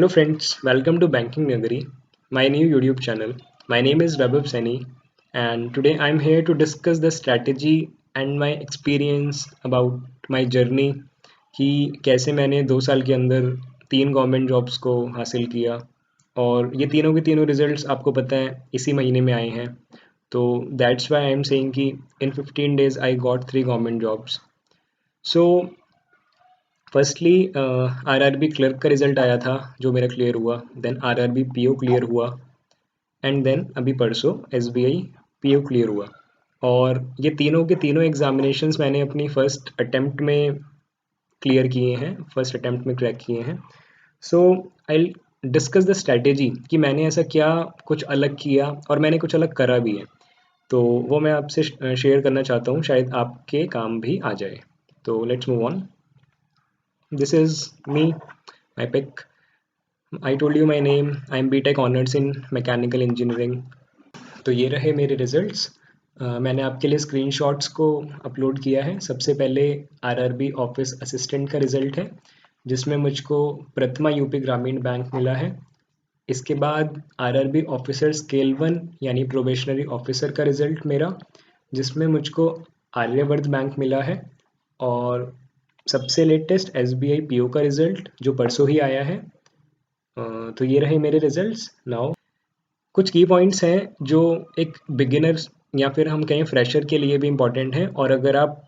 Hello friends, welcome to Banking Nagari, my new YouTube channel. My name is Vaibhav Saini and today I'm here to discuss the strategy and my experience about my journey कि कैसे मैंने 2 साल के अंदर 3 government jobs को हासिल किया और ये तीनों के तीनों रिजल्ट्स आपको पता है इसी महीने में आए हैं। तो that's why I am saying कि इन 15 days I got 3 government jobs. So firstly RRB clerk का रिजल्ट आया था जो मेरा क्लियर हुआ, देन आरआरबी पीओ क्लियर हुआ एंड देन अभी परसों एसबीआई पीओ क्लियर हुआ। और ये तीनों के तीनों एग्जामिनेशंस मैंने अपनी फर्स्ट अटेम्प्ट में क्लियर किए हैं, फर्स्ट अटेम्प्ट में क्रैक किए हैं। सो आई डिस्कस द स्ट्रैटेजी कि मैंने ऐसा क्या कुछ अलग किया और मैंने कुछ अलग करा भी है, तो वो मैं आपसे शेयर करना चाहता हूँ, शायद आपके काम भी आ जाए। तो let's move on. This is me, my pick. I told you my name. I'm BTech Honors in Mechanical Engineering. तो ये रहे मेरे रिजल्ट्स। मैंने आपके लिए स्क्रीनशॉट्स को अपलोड किया है। सबसे पहले आरआरबी ऑफिस असिस्टेंट का रिजल्ट है जिसमें मुझको प्रथमा यूपी ग्रामीण बैंक मिला है। इसके बाद आरआरबी ऑफिसर स्केल 1 यानी प्रोबेशनरी ऑफिसर का रिजल्ट मेरा, जिसमें मुझको आर्यवर्त बैंक मिला है। और सबसे लेटेस्ट एसबीआई पीओ का रिजल्ट जो परसों ही आया है। तो ये रहे मेरे रिजल्ट्स। नाउ कुछ की पॉइंट्स हैं जो एक बिगिनर्स या फिर हम कहें फ्रेशर के लिए भी इम्पोर्टेंट है, और अगर आप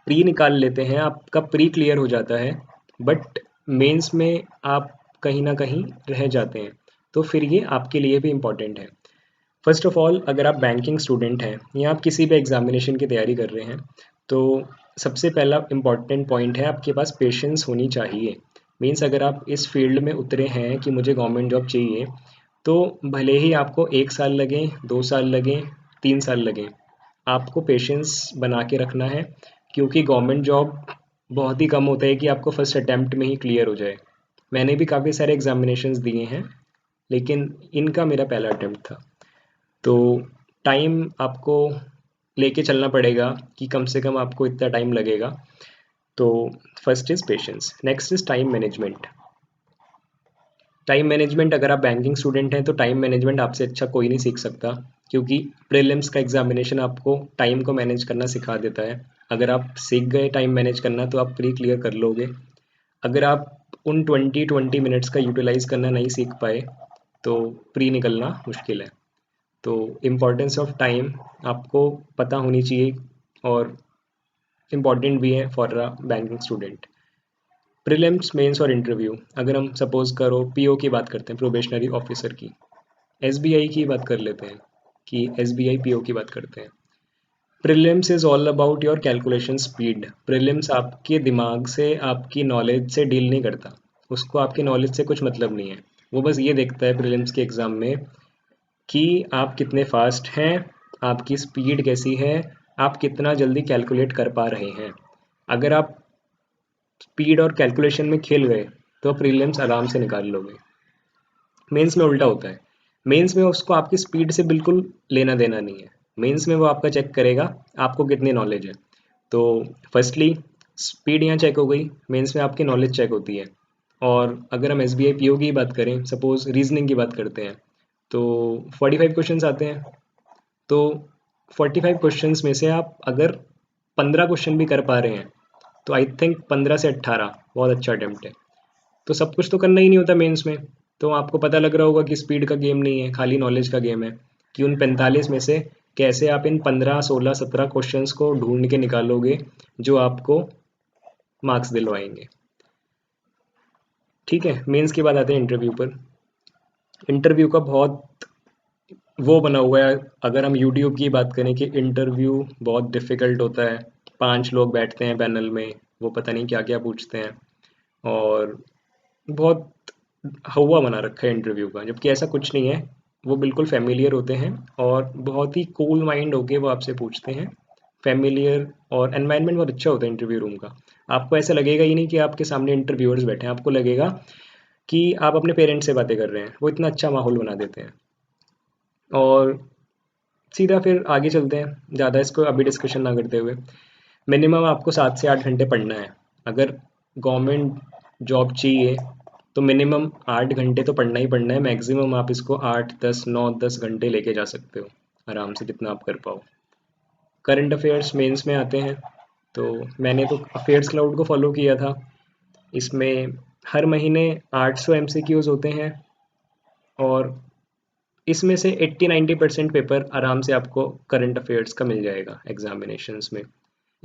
प्री निकाल लेते हैं, आपका प्री क्लियर हो जाता है बट मेंस में आप कहीं ना कहीं रह जाते हैं, तो फिर ये आपके लिए भी इम्पोर्टेंट है। फर्स्ट ऑफ ऑल, अगर आप बैंकिंग स्टूडेंट हैं या आप किसी भी एग्जामिनेशन की तैयारी कर रहे हैं, तो सबसे पहला इम्पॉर्टेंट पॉइंट है आपके पास पेशेंस होनी चाहिए। मीन्स अगर आप इस फील्ड में उतरे हैं कि मुझे गवर्नमेंट जॉब चाहिए, तो भले ही आपको 1 साल लगे, 2 साल लगे, 3 साल लगे, आपको पेशेंस बना के रखना है, क्योंकि गवर्नमेंट जॉब बहुत ही कम होता है कि आपको फर्स्ट अटैम्प्ट में ही क्लियर हो जाए। मैंने भी काफ़ी सारे एग्जामिनेशंस दिए हैं, लेकिन इनका मेरा पहला अटैम्प्ट था। तो टाइम आपको लेके चलना पड़ेगा कि कम से कम आपको इतना टाइम लगेगा। तो first is patience, next is time management. Time management, अगर आप बैंकिंग स्टूडेंट हैं तो टाइम मैनेजमेंट आपसे अच्छा कोई नहीं सीख सकता, क्योंकि प्रीलिम्स का एग्जामिनेशन आपको टाइम को मैनेज करना सिखा देता है। अगर आप सीख गए टाइम मैनेज करना तो आप प्री क्लियर कर लोगे। अगर आप उन 20 मिनट्स का यूटिलाइज करना नहीं सीख पाए तो प्री निकलना मुश्किल है। तो इम्पॉर्टेंस ऑफ टाइम आपको पता होनी चाहिए, और इम्पॉर्टेंट भी है for a banking student. Prelims, mains और इंटरव्यू, अगर हम सपोज करो पीओ की बात करते हैं, प्रोबेशनरी ऑफिसर की, एसबीआई की बात कर लेते हैं कि एसबीआई पीओ की बात करते हैं। Prelims is all about your calculation speed. Prelims आपके दिमाग से, आपकी नॉलेज से डील नहीं करता, उसको आपके नॉलेज से कुछ मतलब नहीं है। वो बस ये देखता है प्रीलिम्स के एग्ज़ाम में कि आप कितने फास्ट हैं, आपकी स्पीड कैसी है, आप कितना जल्दी कैलकुलेट कर पा रहे हैं। अगर आप स्पीड और कैलकुलेशन में खेल गए तो प्रीलिम्स आराम से निकाल लोगे। मेंस में उल्टा होता है। मेंस में उसको आपकी स्पीड से बिल्कुल लेना देना नहीं है। मेंस में वो आपका चेक करेगा आपको कितनी नॉलेज है। तो फर्स्टली स्पीड यहाँ चेक हो गई, मेंस में आपकी नॉलेज चेक होती है। और अगर हम एसबीआई पीओ की बात करें, सपोज रीजनिंग की बात करते हैं, तो 45 क्वेश्चंस आते हैं। तो 45 क्वेश्चंस में से आप अगर 15 क्वेश्चन भी कर पा रहे हैं तो आई थिंक 15 से 18 बहुत अच्छा अटेम्प्ट है। तो सब कुछ तो करना ही नहीं होता मेंस में। तो आपको पता लग रहा होगा कि स्पीड का गेम नहीं है, खाली नॉलेज का गेम है, कि उन 45 में से कैसे आप इन 15, 16, 17 क्वेश्चंस को ढूंढ के निकालोगे जो आपको मार्क्स दिलवाएंगे। ठीक है, मेंस की बात आते हैं इंटरव्यू पर। इंटरव्यू का बहुत वो बना हुआ है, अगर हम यूट्यूब की बात करें कि इंटरव्यू बहुत डिफ़िकल्ट होता है, 5 लोग बैठते हैं पैनल में, वो पता नहीं क्या क्या पूछते हैं, और बहुत हवा बना रखा है इंटरव्यू का, जबकि ऐसा कुछ नहीं है। वो बिल्कुल फैमिलियर होते हैं और बहुत ही कूल माइंड होके वो आपसे पूछते हैं। फैमिलियर और एनवायरनमेंट बहुत अच्छा होता है इंटरव्यू रूम का। आपको ऐसा लगेगा ही नहीं कि आपके सामने इंटरव्यूअर्स बैठे हैं, आपको लगेगा कि आप अपने पेरेंट्स से बातें कर रहे हैं। वो इतना अच्छा माहौल बना देते हैं। और सीधा फिर आगे चलते हैं, ज़्यादा इसको अभी डिस्कशन ना करते हुए। मिनिमम आपको 7 से 8 घंटे पढ़ना है। अगर गवर्नमेंट जॉब चाहिए तो मिनिमम 8 घंटे तो पढ़ना ही पढ़ना है, मैक्सिमम आप इसको 8, 10, 9, 10 घंटे लेके जा सकते हो आराम से, जितना आप कर पाओ। करंट अफेयर्स मेंस में आते हैं, तो मैंने तो अफेयर्स क्लाउड को फॉलो किया था। इसमें हर महीने 800 एमसीक्यूज होते हैं और इसमें से 80-90% पेपर आराम से आपको करंट अफेयर्स का मिल जाएगा एग्जामिनेशंस में।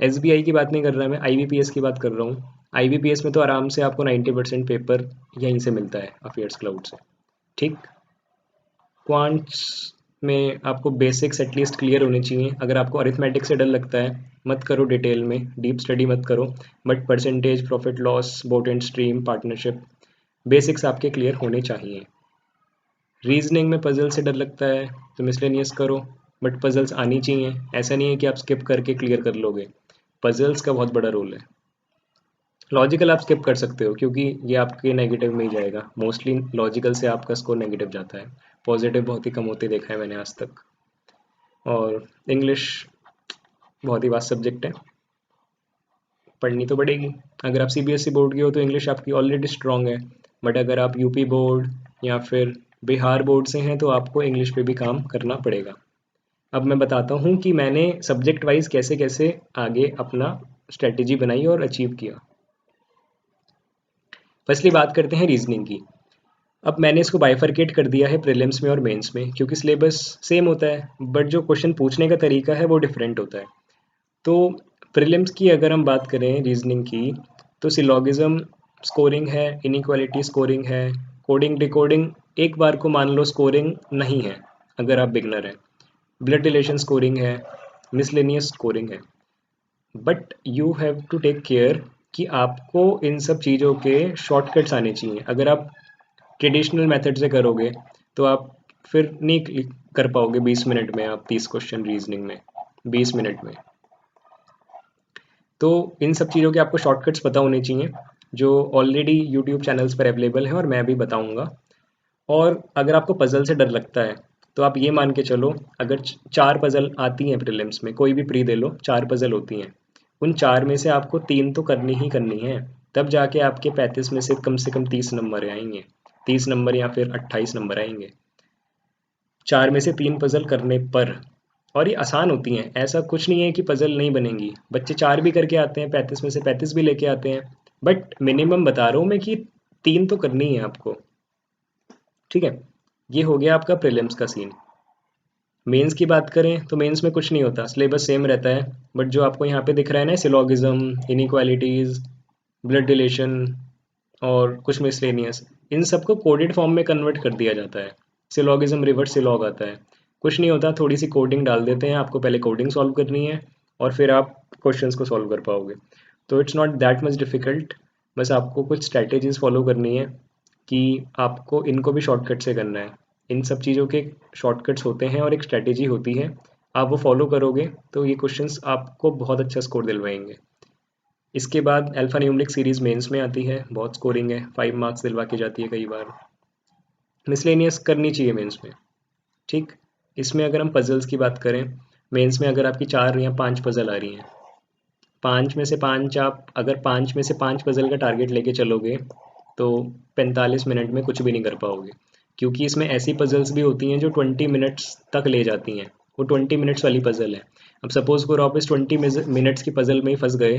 एसबीआई की बात नहीं कर रहा मैं, आईबीपीएस की बात कर रहा हूँ। आईबीपीएस में तो आराम से आपको 90% पेपर यहीं से मिलता है, अफेयर्स क्लाउड से। ठीक। क्वांट्स में आपको बेसिक्स एटलीस्ट क्लियर होने चाहिए। अगर आपको अरिथमेटिक से डर लगता है, मत करो डिटेल में, डीप स्टडी मत करो, but percentage, profit loss, boat and stream, partnership, basics आपके क्लियर होने चाहिए। रीजनिंग में पजल से डर लगता है तो मिसलेनियस करो, बट पजल्स आनी चाहिए। ऐसा नहीं है कि आप स्किप करके क्लियर कर लोगे, पजल्स का बहुत बड़ा रोल है। लॉजिकल आप स्किप कर सकते हो क्योंकि ये आपके नेगेटिव में ही जाएगा, मोस्टली लॉजिकल से आपका स्कोर नेगेटिव जाता है, पॉजिटिव बहुत ही कम होते देखा है मैंने आज तक। और इंग्लिश बहुत ही वास्ट सब्जेक्ट है, पढ़नी तो पड़ेगी। अगर आप सीबीएसई बोर्ड के हो तो इंग्लिश आपकी ऑलरेडी स्ट्रांग है, बट अगर आप यूपी बोर्ड या फिर बिहार बोर्ड से हैं तो आपको इंग्लिश पे भी काम करना पड़ेगा। अब मैं बताता हूँ कि मैंने सब्जेक्ट वाइज कैसे कैसे आगे अपना स्ट्रेटेजी बनाई और अचीव किया। फर्स्टली बात करते हैं रीजनिंग की। अब मैंने इसको बाइफरकेट कर दिया है प्रीलिम्स में और मेंस में, क्योंकि सिलेबस सेम होता है बट जो क्वेश्चन पूछने का तरीका है वो डिफरेंट होता है। तो प्रीलिम्स की अगर हम बात करें रीजनिंग की, तो सिलोगिज्म स्कोरिंग है, इनइक्वालिटी स्कोरिंग है, कोडिंग डिकोडिंग एक बार को मान लो स्कोरिंग नहीं है अगर आप बिगनर हैं, ब्लड रिलेशन स्कोरिंग है, मिसलेनियस स्कोरिंग है। But you have to take care कि आपको इन सब चीज़ों के शॉर्टकट्स आने चाहिए। अगर आप ट्रेडिशनल मेथड से करोगे तो आप फिर नहीं कर पाओगे 20 मिनट में आप 30 क्वेश्चन रीजनिंग में, 20 मिनट में। तो इन सब चीज़ों के आपको शॉर्टकट्स पता होने चाहिए जो ऑलरेडी यूट्यूब चैनल्स पर अवेलेबल है और मैं भी बताऊंगा। और अगर आपको पजल से डर लगता है तो आप ये मान के चलो, अगर 4 पजल आती हैं प्रीलिम्स में, कोई भी प्री दे लो, 4 पजल होती हैं, उन 4 में से आपको 3 तो करनी ही करनी है, तब जाके आपके 35 में से कम 30 नंबर आएंगे, 30 नंबर या फिर 28 नंबर आएंगे 4 में से 3 पजल करने पर। और ये आसान होती हैं, ऐसा कुछ नहीं है कि पजल नहीं बनेंगी, बच्चे 4 भी करके आते हैं, 35 में से 35 भी लेके आते हैं, बट मिनिमम बता रहा हूँ मैं कि 3 तो करनी है आपको। ठीक है, ये हो गया आपका प्रीलिम्स का सीन। मेंस की बात करें तो मेंस में कुछ नहीं होता, सिलेबस सेम रहता है, बट जो आपको यहाँ पे दिख रहा है ना, सिलोगिज्म, इनइक्वालिटीज, ब्लड रिलेशन और कुछ मिसलेनियस, इन सबको कोडेड फॉर्म में कन्वर्ट कर दिया जाता है। सिलोगिज्म रिवर्स सिलॉग आता है, कुछ नहीं होता, थोड़ी सी कोडिंग डाल देते हैं, आपको पहले कोडिंग सॉल्व करनी है और फिर आप क्वेश्चंस को सॉल्व कर पाओगे। तो it's not that much difficult, बस आपको कुछ स्ट्रैटेजीज फॉलो करनी है कि आपको इनको भी शॉर्टकट से करना है। इन सब चीज़ों के शॉर्टकट्स होते हैं और एक स्ट्रैटेजी होती है, आप वो फॉलो करोगे तो ये क्वेश्चंस आपको बहुत अच्छा स्कोर दिलवाएंगे। इसके बाद अल्फा न्यूमेरिक सीरीज़ मेंस में आती है, बहुत स्कोरिंग है, 5 मार्क्स दिलवा के जाती है कई बार। मिसलेनियस करनी चाहिए मेंस में। ठीक। इसमें अगर हम पजल्स की बात करें, मेंस में अगर आपकी 4 या 5 पजल आ रही हैं, 5 में से 5 आप अगर 5 में से 5 पजल का टारगेट लेके चलोगे तो 45 मिनट में कुछ भी नहीं कर पाओगे, क्योंकि इसमें ऐसी पजल्स भी होती हैं जो 20 मिनट्स तक ले जाती हैं, वो 20 मिनट्स वाली पजल है। अब सपोज करो आप इस 20 मिनट्स की पजल में ही फंस गए,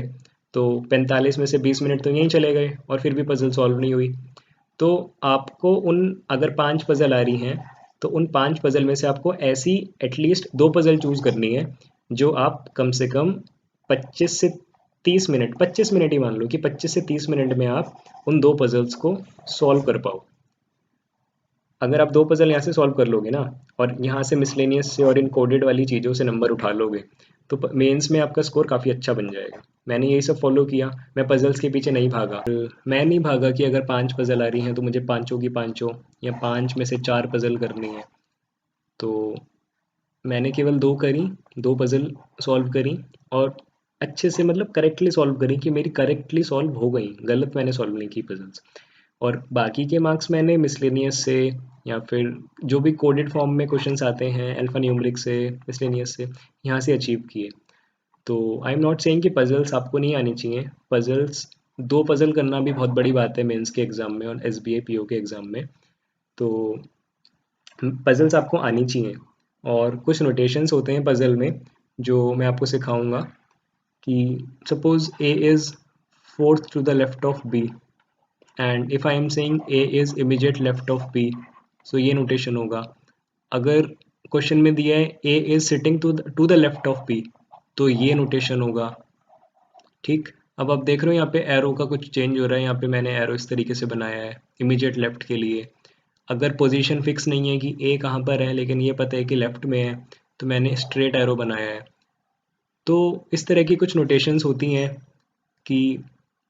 तो 45 में से 20 मिनट तो यहीं चले गए और फिर भी पजल सॉल्व नहीं हुई। तो आपको उन अगर 5 पजल आ रही हैं तो उन 5 पजल में से आपको ऐसी एटलीस्ट 2 पजल चूज करनी है जो आप कम से कम 25 से 30 मिनट, 25 मिनट ही मान लो कि 25 से 30 मिनट में आप उन 2 पजल्स को सॉल्व कर पाओ। अगर आप 2 पजल यहाँ से सॉल्व कर लोगे ना और यहाँ से मिसलेनियस से और इनकोडेड वाली चीज़ों से नंबर उठा लोगे तो मेंस में आपका स्कोर काफ़ी अच्छा बन जाएगा। मैंने यही सब फॉलो किया, मैं पजल्स के पीछे नहीं भागा। मैं नहीं भागा कि अगर 5 पजल आ रही हैं तो मुझे पाँचों की पाँचों या 5 में से 4 पजल करनी है, तो मैंने केवल 2 करी, 2 पजल सॉल्व करी और अच्छे से मतलब करेक्टली सॉल्व करी कि मेरी करेक्टली सॉल्व हो गई, गलत मैंने सॉल्व नहीं की पजल्स। और बाकी के मार्क्स मैंने मिसलेनियस से या फिर जो भी कोडेड फॉर्म में क्वेश्चंस आते हैं अल्फा न्यूमेरिक से, मिसलेनियस से, यहाँ से अचीव किए। तो आई एम नॉट सेइंग कि पजल्स आपको नहीं आनी चाहिए, पजल्स दो पजल करना भी बहुत बड़ी बात है मेंस के एग्ज़ाम में और एसबीआई पीओ के एग्ज़ाम में। तो पजल्स आपको आनी चाहिए और कुछ नोटेशंस होते हैं पजल में जो मैं आपको सिखाऊंगा कि suppose A is fourth to the left of B and if I am saying A is immediate left of B, so ये नोटेशन होगा। अगर क्वेश्चन में दिया है A is sitting to the left of B, तो ये notation होगा। ठीक, अब आप देख रहे हो यहाँ पे एरो का कुछ चेंज हो रहा है। यहाँ पे मैंने एरो इस तरीके से बनाया है इमीडिएट लेफ्ट के लिए। अगर पोजीशन फिक्स नहीं है कि ए कहाँ पर है लेकिन ये पता है कि लेफ्ट में है, तो मैंने स्ट्रेट एरो बनाया है। तो इस तरह की कुछ नोटेशंस होती हैं कि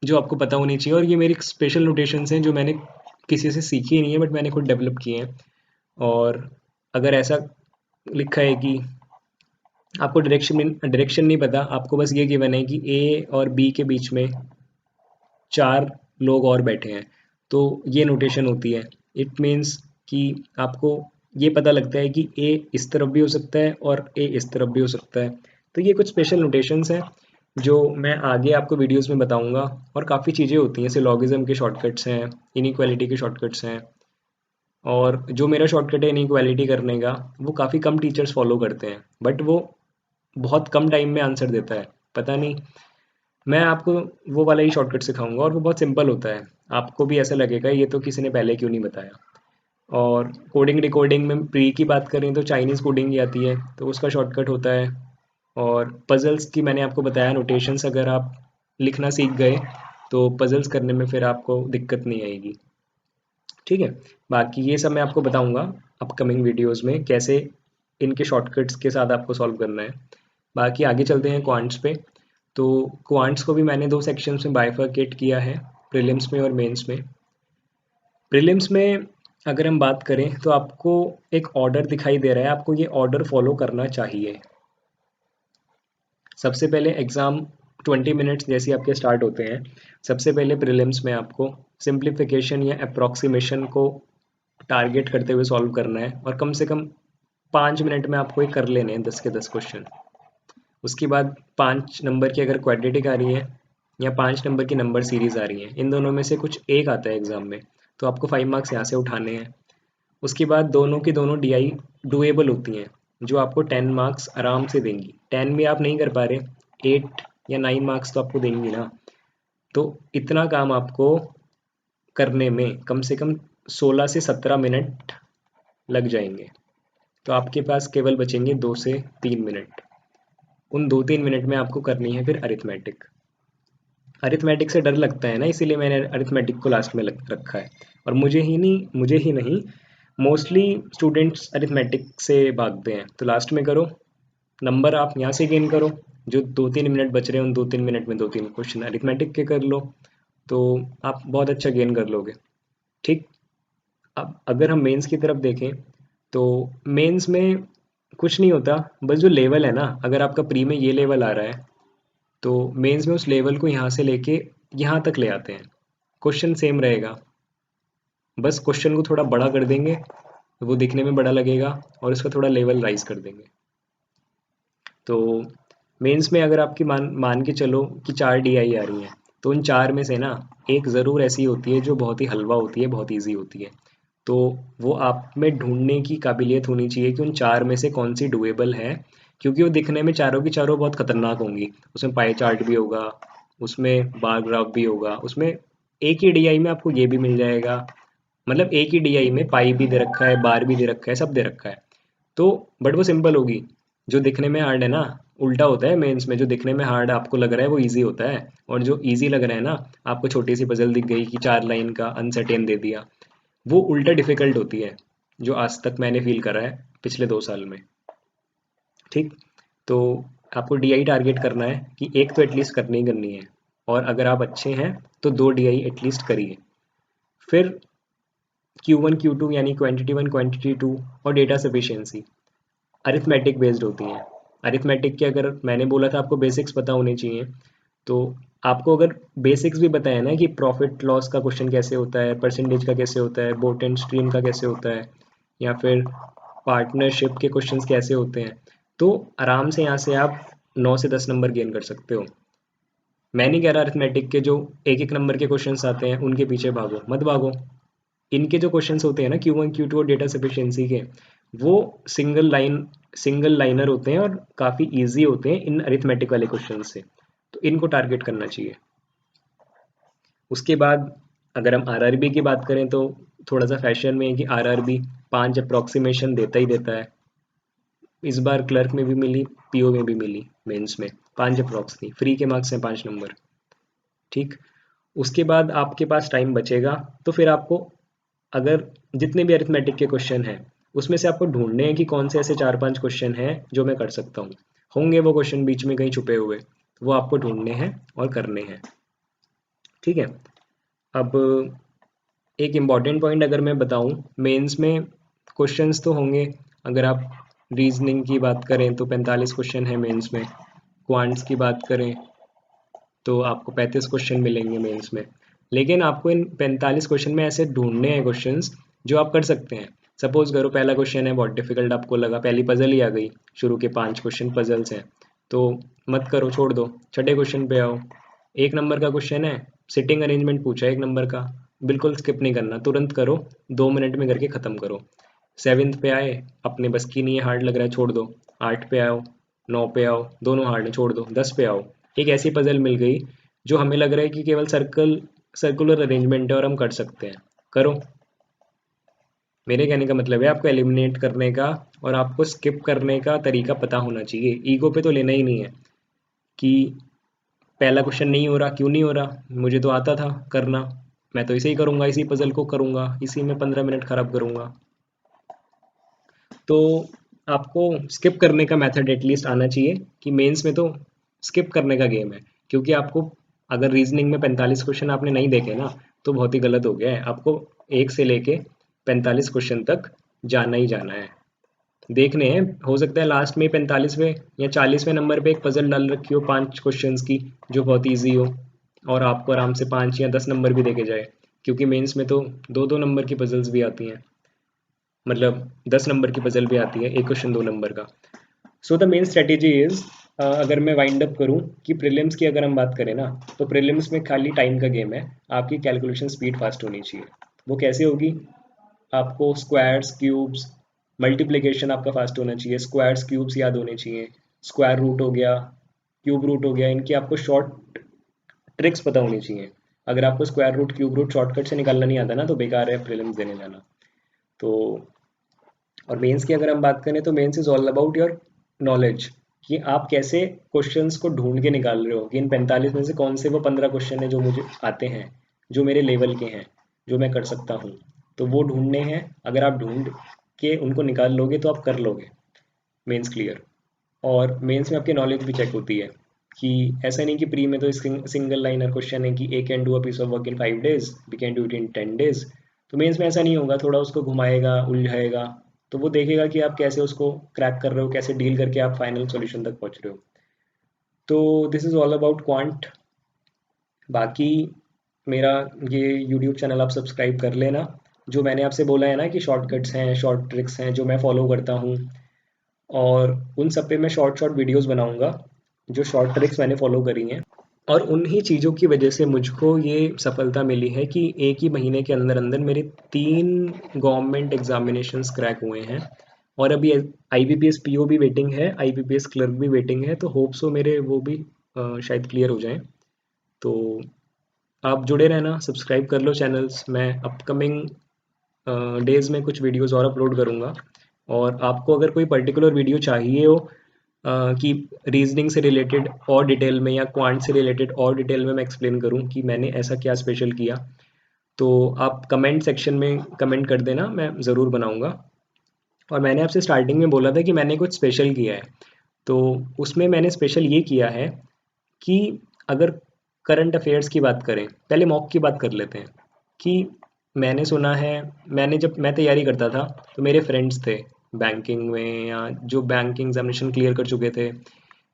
जो आपको पता होनी चाहिए, और ये मेरी स्पेशल नोटेशंस हैं जो मैंने किसी से सीखी नहीं है बट मैंने खुद डेवलप किए हैं। और अगर ऐसा लिखा है कि आपको डायरेक्शन नहीं पता, आपको बस ये गिवन है कि ए और बी के बीच में 4 लोग और बैठे हैं, तो ये नोटेशन होती है। इट मीन्स कि आपको ये पता लगता है कि ए इस तरफ भी हो सकता है और ए इस तरफ भी हो सकता है। तो ये कुछ स्पेशल नोटेशंस हैं जो मैं आगे आपको वीडियोस में बताऊंगा। और काफ़ी चीज़ें होती हैं, सिलोगिज्म के शॉर्टकट्स हैं, इनइक्वालिटी के शॉर्टकट्स हैं। और जो मेरा शॉर्टकट है इनइक्वालिटी करने का, वो काफ़ी कम टीचर्स फॉलो करते हैं बट वो बहुत कम टाइम में आंसर देता है। पता नहीं, मैं आपको वो वाला ही शॉर्टकट सिखाऊंगा और वो बहुत सिंपल होता है। आपको भी ऐसा लगेगा ये तो किसी ने पहले क्यों नहीं बताया। और कोडिंग डिकोडिंग में प्री की बात करें तो चाइनीज़ कोडिंग ही आती है, तो उसका शॉर्टकट होता है। और पजल्स की मैंने आपको बताया नोटेशंस, अगर आप लिखना सीख गए तो पजल्स करने में फिर आपको दिक्कत नहीं आएगी। ठीक है, बाकी ये सब मैं आपको बताऊंगा अपकमिंग वीडियोस में कैसे इनके शॉर्टकट्स के साथ आपको सॉल्व करना है। बाकी आगे चलते हैं क्वांट्स पे। तो क्वांट्स को भी मैंने दो सेक्शंस में बाइफरकेट किया है, प्रीलिम्स में और मेंस में। प्रीलिम्स में अगर हम बात करें तो आपको एक ऑर्डर दिखाई दे रहा है, आपको ये ऑर्डर फॉलो करना चाहिए। सबसे पहले एग्ज़ाम 20 मिनट्स जैसे आपके स्टार्ट होते हैं। सबसे पहले प्रीलिम्स में आपको सिंप्लीफिकेशन या अप्रॉक्सीमेशन को टारगेट करते हुए सॉल्व करना है और कम से कम 5 मिनट में आपको ये कर लेने हैं 10 के 10 क्वेश्चन। उसके बाद 5 नंबर की अगर क्वाड्रेटिक आ रही है या 5 नंबर की नंबर सीरीज आ रही है, इन दोनों में से कुछ एक आता है एग्जाम में, तो आपको 5 मार्क्स यहाँ से उठाने हैं। उसके बाद दोनों की दोनों डीआई डुएबल होती हैं जो आपको 10 मार्क्स आराम से देंगी। 10 भी आप नहीं कर पा रहे, 8 या 9 मार्क्स तो आपको देंगी ना। तो इतना काम आपको करने में कम से कम 16 से 17 मिनट लग जाएंगे। तो आपके पास केवल बचेंगे 2 से 3 मिनट। उन 2-3 मिनट में आपको करनी है फिर अरिथमेटिक। अरिथमेटिक से डर लगता है ना, इसीलिए मैंने अरिथमेटिक को लास्ट में रखा है। और मुझे ही नहीं मोस्टली स्टूडेंट्स अरिथमेटिक से भागते हैं। तो लास्ट में करो, नंबर आप यहाँ से गेन करो। जो 2-3 मिनट बच रहे हैं उन 2-3 मिनट में 2-3 क्वेश्चन अरिथमेटिक के कर लो, तो आप बहुत अच्छा गेन कर लोगे। ठीक, अब अगर हम मेंस की तरफ देखें तो मेंस में कुछ नहीं होता, बस जो लेवल है ना, अगर आपका प्री में ये लेवल आ रहा है तो मेंस में उस लेवल को यहाँ से लेके यहाँ तक ले आते हैं। क्वेश्चन सेम रहेगा, बस क्वेश्चन को थोड़ा बड़ा कर देंगे, वो दिखने में बड़ा लगेगा और इसका थोड़ा लेवल राइज कर देंगे। तो मेंस में अगर आपकी मान मान के चलो कि 4 DI आ रही हैं, तो उन 4 में से ना एक ज़रूर ऐसी होती है जो बहुत ही हलवा होती है, बहुत ईजी होती है। तो वो आप में ढूंढने की काबिलियत होनी चाहिए कि उन 4 में से कौन सी डुएबल है, क्योंकि वो दिखने में चारों की चारों बहुत खतरनाक होंगी। उसमें पाई चार्ट भी होगा, उसमें बार ग्राफ भी होगा, उसमें एक ही डीआई में आपको ये भी मिल जाएगा। मतलब एक ही डीआई में पाई भी दे रखा है, बार भी दे रखा है, सब दे रखा है। तो बट वो सिंपल होगी। जो दिखने में हार्ड है ना, उल्टा होता है मेंस में, जो दिखने में हार्ड आपको लग रहा है वो इजी होता है। और जो इजी लग रहा है ना, आपको छोटी सी पजल दिख गई कि 4 लाइन का अनसर्टेन दे दिया, वो उल्टा डिफिकल्ट होती है, जो आज तक मैंने फील करा है पिछले 2 साल में। ठीक, तो आपको डीआई टारगेट करना है कि एक तो एटलीस्ट करनी ही करनी है, और अगर आप अच्छे हैं तो 2 डीआई एटलीस्ट करिए। फिर Q1 Q2 यानी क्वांटिटी 1 क्वांटिटी 2 और डेटा सफिशिएंसी अरिथमेटिक बेस्ड होती हैं। अरिथमेटिक के अगर मैंने बोला था आपको बेसिक्स पता होने चाहिए, तो आपको अगर बेसिक्स भी बताया ना कि प्रॉफिट लॉस का क्वेश्चन कैसे होता है, परसेंटेज का कैसे होता है, बोट एंड स्ट्रीम का कैसे होता है, या फिर पार्टनरशिप के क्वेश्चंस कैसे होते हैं, तो आराम से यहाँ से आप 9 से 10 नंबर गेन कर सकते हो। मैं नहीं कह रहा अरिथमेटिक के जो एक एक नंबर के क्वेश्चंस आते हैं उनके पीछे भागो, मत भागो। इनके जो क्वेश्चंस होते हैं ना Q1 Q2 और डेटा सफिशिएंसी के, वो सिंगल लाइनर होते हैं और काफ़ी इजी होते हैं इन अरिथमेटिक वाले क्वेश्चन से, तो इनको टारगेट करना चाहिए। उसके बाद अगर हम आरआरबी की बात करें तो थोड़ा सा फैशन में है कि आरआरबी 5 अप्रॉक्सीमेशन देता ही देता है। इस बार क्लर्क में भी मिली, पीओ में भी मिली, मेंस में 5 अप्रॉक्स थी, फ्री के मार्क्स हैं 5 नंबर। ठीक, उसके बाद आपके पास टाइम बचेगा तो फिर आपको, अगर जितने भी अरिथमेटिक के क्वेश्चन हैं उसमें से आपको ढूंढने हैं कि कौन से ऐसे 4-5 क्वेश्चन हैं जो मैं कर सकता हूँ। होंगे वो क्वेश्चन बीच में कहीं छुपे हुए, वो आपको ढूंढने हैं और करने हैं। ठीक है, अब एक इम्पॉर्टेंट पॉइंट अगर मैं बताऊं, मेंस में क्वेश्चंस तो होंगे। अगर आप रीजनिंग की बात करें तो 45 क्वेश्चन है मेंस में, क्वांट्स की बात करें तो आपको 35 क्वेश्चन मिलेंगे मेंस में। लेकिन आपको इन 45 क्वेश्चन में ऐसे ढूंढने हैं क्वेश्चंस जो आप कर सकते हैं। सपोज करो पहला क्वेश्चन है बहुत डिफिकल्ट आपको लगा, पहली पजल ही आ गई, शुरू के 5 क्वेश्चन पजल्स हैं, तो मत करो, छोड़ दो, छठे क्वेश्चन पे आओ। 1 नंबर का क्वेश्चन है, सिटिंग अरेंजमेंट पूछा है 1 नंबर का, बिल्कुल स्किप नहीं करना, तुरंत करो, 2 मिनट में करके ख़त्म करो। 7th पे आए, अपने बस की नहीं है, हार्ड लग रहा है, छोड़ दो। 8 पे आओ, 9 पे आओ, दोनों हार्ड है, छोड़ दो। 10 पे आओ, एक ऐसी पजल मिल गई जो हमें लग रहा है कि केवल सर्कुलर अरेंजमेंट है और हम कर सकते हैं, करो। मेरे कहने का मतलब है आपको एलिमिनेट करने का और आपको स्किप करने का तरीका पता होना चाहिए। ईगो पे तो लेना ही नहीं है कि पहला क्वेश्चन नहीं हो रहा, क्यों नहीं हो रहा, मुझे तो आता था करना, मैं तो इसे ही करूँगा, इसी पजल को करूँगा, इसी में 15 मिनट खराब करूँगा। तो आपको स्किप करने का मेथड एटलीस्ट आना चाहिए कि मेंस में तो स्किप करने का गेम है। क्योंकि आपको अगर रीजनिंग में 45 क्वेश्चन आपने नहीं देखे ना तो बहुत ही गलत हो गया है। आपको 1 से लेके 45 क्वेश्चन तक जाना ही जाना है, देखने हैं। हो सकता है लास्ट में 45वें या 40वें नंबर पे एक पजल डाल रखी हो 5 क्वेश्चंस की जो बहुत ईजी हो और आपको आराम से 5 या 10 नंबर भी देके जाए, क्योंकि मेंस में तो 2-2 नंबर की पजल्स भी आती हैं, मतलब 10 नंबर की पजल भी आती है, एक क्वेश्चन 2 नंबर का। So the main strategy is, अगर मैं वाइंड अप करूं कि प्रीलिम्स की अगर हम बात करें ना, तो प्रीलिम्स में खाली टाइम का गेम है, आपकी कैलकुलेशन स्पीड फास्ट होनी चाहिए। वो कैसे होगी? आपको स्क्वायर्स, क्यूब्स, मल्टीप्लिकेशन आपका फास्ट होना चाहिए, स्क्वायर्स क्यूब्स याद होने चाहिए, स्क्वायर रूट हो गया, क्यूब रूट हो गया, इनकी आपको शॉर्ट ट्रिक्स पता होनी चाहिए। अगर आपको square root, cube root shortcut से निकालना नहीं आता ना तो बेकार है प्रीलिम्स देने जाना। तो और मेंस की अगर हम बात करें तो mains is all about your knowledge, कि आप कैसे क्वेश्चंस को ढूंढ के निकाल रहे हो कि इन 45 में से कौन से वो 15 क्वेश्चन है जो मुझे आते हैं, जो मेरे लेवल के हैं, जो मैं कर सकता हूँ, तो वो ढूंढने हैं। अगर आप ढूंढ के उनको निकाल लोगे तो आप कर लोगे मेंस क्लियर। और मेंस में आपकी नॉलेज भी चेक होती है कि ऐसा नहीं कि प्री में तो सिंगल लाइनर क्वेश्चन है कि A can do a piece of work in 5 days, we can do it in 10 days। तो मेंस में ऐसा नहीं होगा, थोड़ा उसको घुमाएगा, उलझाएगा, तो वो देखेगा कि आप कैसे उसको क्रैक कर रहे हो, कैसे डील करके आप फाइनल सॉल्यूशन तक पहुंच रहे हो। तो this is all about quant. बाकी मेरा ये यूट्यूब चैनल आप सब्सक्राइब कर लेना। जो मैंने आपसे बोला है ना कि शॉर्टकट्स हैं, शॉर्ट ट्रिक्स हैं जो मैं फॉलो करता हूँ, और उन सब पे मैं शॉर्ट शॉर्ट वीडियोस बनाऊंगा जो शॉर्ट ट्रिक्स मैंने फॉलो करी हैं। और उन्हीं चीज़ों की वजह से मुझको ये सफलता मिली है कि एक ही महीने के अंदर अंदर मेरे 3 गवर्नमेंट एग्जामिनेशंस क्रैक हुए हैं। और अभी IBPS PO भी वेटिंग है, IBPS क्लर्क भी वेटिंग है, तो होप सो मेरे वो भी शायद क्लियर हो जाएं। तो आप जुड़े रहना, सब्सक्राइब कर लो चैनल्स। मैं अपकमिंग डेज़ में कुछ वीडियोस और अपलोड करूँगा। और आपको अगर कोई पर्टिकुलर वीडियो चाहिए हो कि रीजनिंग से रिलेटेड और डिटेल में या क्वांट से रिलेटेड और डिटेल में मैं एक्सप्लेन करूँ कि मैंने ऐसा क्या स्पेशल किया, तो आप कमेंट सेक्शन में कमेंट कर देना, मैं ज़रूर बनाऊँगा। और मैंने आपसे स्टार्टिंग में बोला था कि मैंने कुछ स्पेशल किया है, तो उसमें मैंने स्पेशल ये किया है कि अगर करंट अफेयर्स की बात करें, पहले मॉक की बात कर लेते हैं। कि मैंने सुना है, मैंने जब मैं तैयारी करता था तो मेरे फ्रेंड्स थे बैंकिंग में, या जो बैंकिंग एग्जामिनेशन क्लियर कर चुके थे,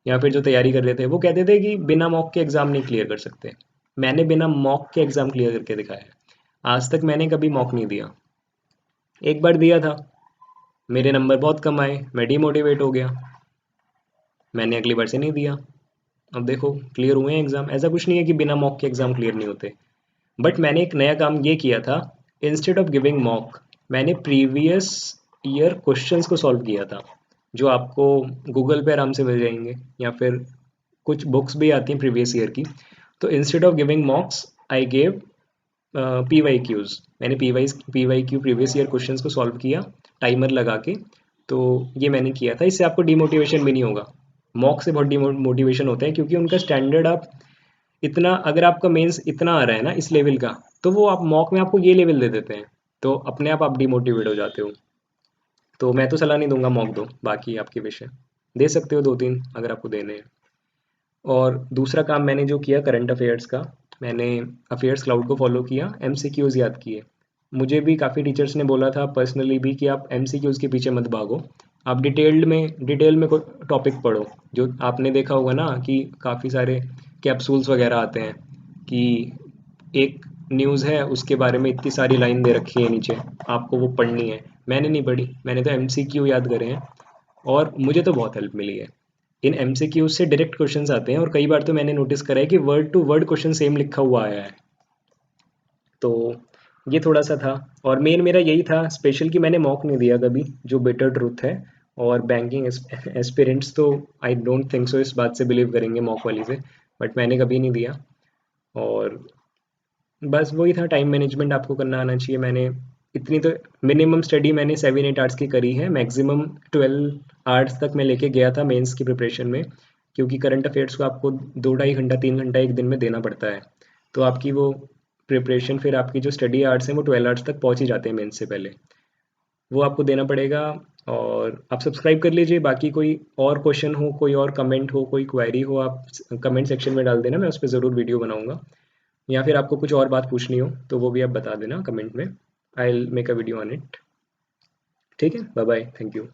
या फिर जो तैयारी कर रहे थे, वो कहते थे कि बिना मॉक के एग्ज़ाम नहीं क्लियर कर सकते। मैंने बिना मॉक के एग्ज़ाम क्लियर करके दिखाया है। आज तक मैंने कभी मॉक नहीं दिया। एक बार दिया था, मेरे नंबर बहुत कम आए, मैं डिमोटिवेट हो गया, मैंने अगली बार से नहीं दिया। अब देखो क्लियर हुए हैं एग्ज़ाम, ऐसा कुछ नहीं है कि बिना मॉक के एग्ज़ाम क्लियर नहीं होते। बट मैंने एक नया काम ये किया था, इंस्टेड ऑफ गिविंग मॉक मैंने प्रीवियस ईयर क्वेश्चंस को सॉल्व किया था, जो आपको गूगल पे आराम से मिल जाएंगे, या फिर कुछ बुक्स भी आती हैं प्रीवियस ईयर की। तो instead of giving mocks I gave P Y Qs, मैंने P Y Q previous year questions को सॉल्व किया टाइमर लगा के। तो ये मैंने किया था, इससे आपको डिमोटिवेशन भी नहीं होगा। मॉक से बहुत डिमोटिवेशन होता है, क्योंकि उनका स्टैंडर्ड आप इतना, अगर आपका मेंस इतना आ रहा है ना इस लेवल का, तो वो आप मॉक में आपको ये लेवल दे देते हैं, तो अपने आप डिमोटिवेट हो जाते हो। तो मैं तो सलाह नहीं दूंगा मॉक दो, बाकी आपके विषय दे सकते हो 2-3 अगर आपको देने हैं। और दूसरा काम मैंने जो किया करंट अफेयर्स का, मैंने अफेयर्स क्लाउड को फॉलो किया, एमसीक्यूज याद किए। मुझे भी काफ़ी टीचर्स ने बोला था पर्सनली भी कि आप एमसीक्यूज के पीछे मत भागो, आप डिटेल में कोई टॉपिक पढ़ो। जो आपने देखा होगा ना कि काफ़ी सारे कैप्सूल्स वगैरह आते हैं कि एक न्यूज़ है उसके बारे में इतनी सारी लाइन दे रखी है नीचे, आपको वो पढ़नी है। मैंने नहीं पढ़ी, मैंने तो एमसीक्यू याद करे हैं, और मुझे तो बहुत हेल्प मिली है। इन एमसीक्यूज से डायरेक्ट क्वेश्चंस आते हैं, और कई बार तो मैंने नोटिस करा है कि word to word question same लिखा हुआ आया है। तो ये थोड़ा सा था, और मेन मेरा यही था स्पेशल कि मैंने मॉक नहीं दिया कभी, जो बेटर ट्रूथ है। और बैंकिंग एस्पिरेंट्स तो आई डोंट थिंक सो इस बात से बिलीव करेंगे मॉक वाली से, बट मैंने कभी नहीं दिया। और बस वही था, टाइम मैनेजमेंट आपको करना आना चाहिए। मैंने इतनी तो मिनिमम स्टडी मैंने 7-8 आवर्स की करी है, मैक्सिमम 12 आवर्स तक मैं लेके गया था मेंस की प्रिपरेशन में, क्योंकि करंट अफेयर्स को आपको 2 ढाई घंटा 3 घंटा एक दिन में देना पड़ता है। तो आपकी वो प्रिपरेशन, फिर आपकी जो स्टडी आवर्स हैं वो 12 आवर्स तक पहुंच ही जाते हैं मेंस से पहले, वो आपको देना पड़ेगा। और आप सब्सक्राइब कर लीजिए। बाकी कोई और क्वेश्चन हो, कोई और कमेंट हो, कोई क्वेरी हो, आप कमेंट सेक्शन में डाल देना, मैं उस पर ज़रूर वीडियो बनाऊंगा। या फिर आपको कुछ और बात पूछनी हो तो वो भी आप बता देना कमेंट में, I will make a video on it. ठीक है, बाय बाय, थैंक यू।